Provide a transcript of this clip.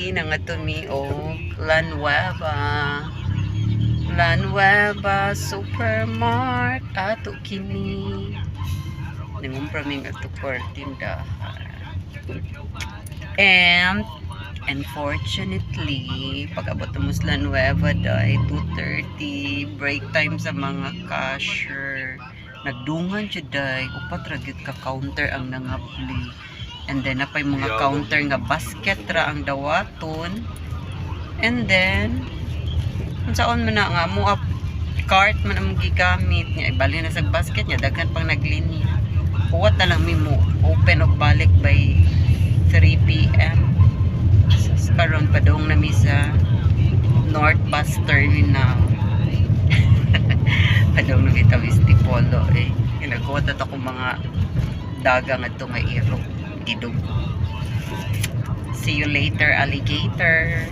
Gali na nga tumi o La Nueva Supermart ato kini. Nangumpra mi nga to tindahan. And unfortunately, pag-abot mo sa La Nueva day 2:30 break time sa mga cashier. Nagdungan siya day, upat ragyot ka counter ang nangapli. And then napay mga counter nga basket ra ang dawaton. And then unsaon man na nga mo cart man ang gigamit niya, ibali na sa basket niya, daghan pang naglinya. Huwat na lang mi mo open og balik by 3 p.m. So, karon padung na mi sa North Bus Terminal. Padung na mi tawis Tipolo eh. Inaguot at ako mga dagang adto nga iro. Gidug. See you later, alligator.